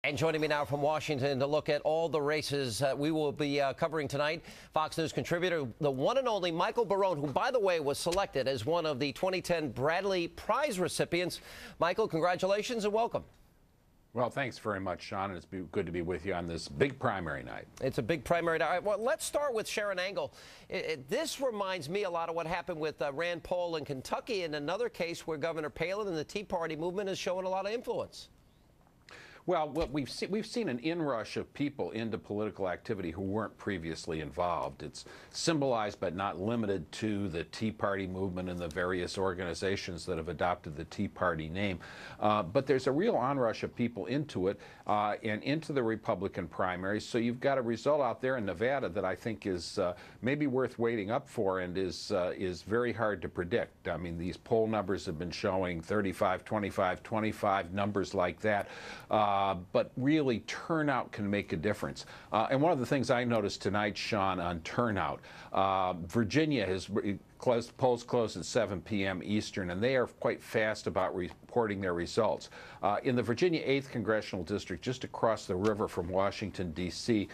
And joining me now from Washington to look at all the races we will be covering tonight, Fox News contributor, the one and only Michael Barone, who, by the way, was selected as one of the 2010 Bradley Prize recipients. Michael, congratulations and welcome. Well, thanks very much, Sean, and it's good to be with you on this big primary night. It's a big primary night. All right, well, let's start with Sharon Angle. This reminds me a lot of what happened with Rand Paul in Kentucky, in another case where Governor Palin and the Tea Party movement is showing a lot of influence. Well, we've seen an inrush of people into political activity who weren't previously involved. It's symbolized but not limited to the Tea Party movement and the various organizations that have adopted the Tea Party name. But there's a real onrush of people into it and into the Republican primaries. So you've got a result out there in Nevada that I think is maybe worth waiting up for and is very hard to predict. I mean, these poll numbers have been showing 35, 25, 25, numbers like that. But really, turnout can make a difference. And one of the things I noticed tonight, Sean, on turnout, Virginia has polls close at 7 p.m. Eastern, and they are quite fast about reporting their results. In the Virginia 8th Congressional District, just across the river from Washington, D.C.,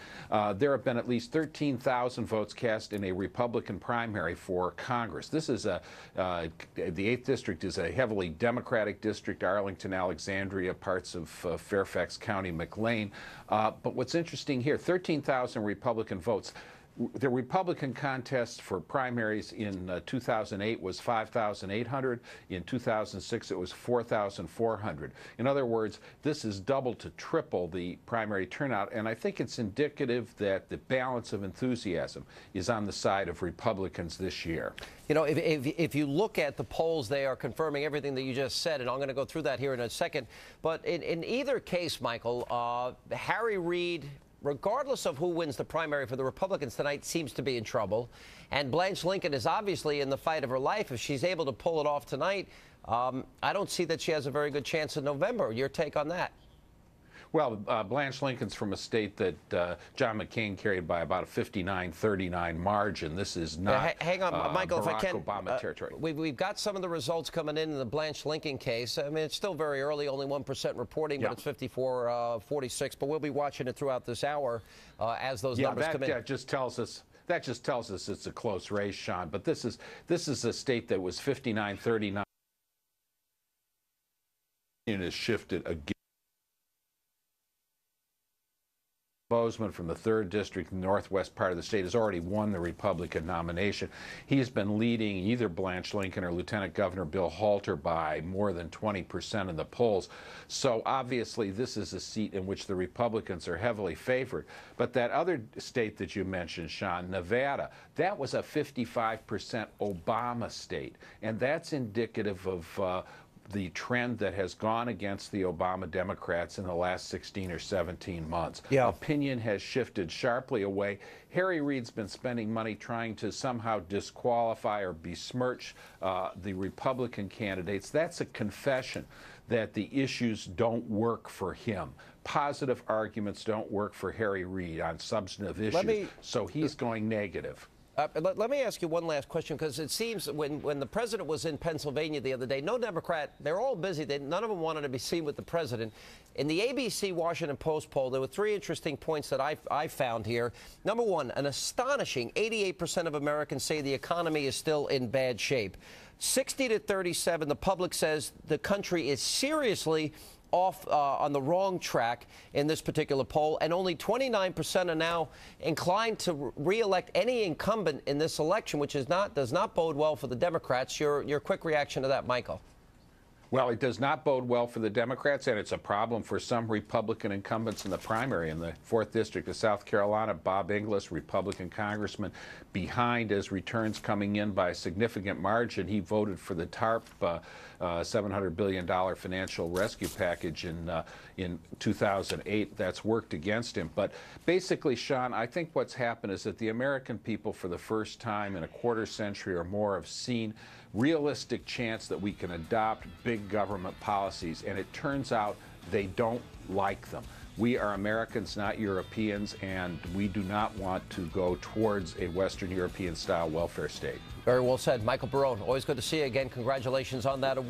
there have been at least 13,000 votes cast in a Republican primary for Congress. This is the 8th District is a heavily Democratic district, Arlington, Alexandria, parts of Fairfax County, McLean. But what's interesting here, 13,000 Republican votes. The Republican contest for primaries in 2008 was 5,800. In 2006, it was 4,400. In other words, this is double to triple the primary turnout, and I think it's indicative that the balance of enthusiasm is on the side of Republicans this year. You know, if you look at the polls, they are confirming everything that you just said, and I'm going to go through that here in a second. But in either case, Michael, Harry Reid, regardless of who wins the primary for the Republicans tonight, seems to be in trouble. And Blanche Lincoln is obviously in the fight of her life. If she's able to pull it off tonight, I don't see that she has a very good chance in November. Your take on that? Well, Blanche Lincoln's from a state that John McCain carried by about a 59-39 margin. This is not hang on, Michael, Barack if I can, Obama territory. We've got some of the results coming in the Blanche Lincoln case. I mean, it's still very early, only 1% reporting, but it's 54-46. But we'll be watching it throughout this hour as those numbers come in. That just tells us it's a close race, Sean. But this is a state that was 59-39 and has shifted again. Bozeman from the 3rd District, the northwest part of the state, has already won the Republican nomination. He's been leading either Blanche Lincoln or Lieutenant Governor Bill Halter by more than 20% in the polls. So obviously this is a seat in which the Republicans are heavily favored. But that other state that you mentioned, Sean, Nevada, that was a 55% Obama state. And that's indicative of the trend that has gone against the Obama Democrats in the last 16 or 17 months. Yeah. Opinion has shifted sharply away. Harry Reid's been spending money trying to somehow disqualify or besmirch the Republican candidates. That's a confession that the issues don't work for him. Positive arguments don't work for Harry Reid on substantive issues, so he's going negative. Let me ask you one last question, because it seems when the president was in Pennsylvania the other day, no Democrat, they're all busy. None of them wanted to be seen with the president. In the ABC Washington Post poll, there were 3 interesting points that I found here. Number one, an astonishing 88% of Americans say the economy is still in bad shape. 60-37, the public says the country is seriously off on the wrong track in this particular poll, and only 29% are now inclined to re-elect any incumbent in this election, which does not bode well for the Democrats. Your quick reaction to that, Michael? Well, it does not bode well for the Democrats, and it's a problem for some Republican incumbents in the primary. In the 4th District of South Carolina, Bob Inglis, Republican congressman, behind as returns coming in by a significant margin. He voted for the TARP, $700 billion financial rescue package in 2008. That's worked against him. But basically, Sean, I think what's happened is that the American people, for the first time in a quarter century or more, have seen realistic chance that we can adopt big government policies, and it turns out they don't like them. We are Americans, not Europeans, and we do not want to go towards a Western European-style welfare state. Very well said. Michael Barone, always good to see you again. Congratulations on that award.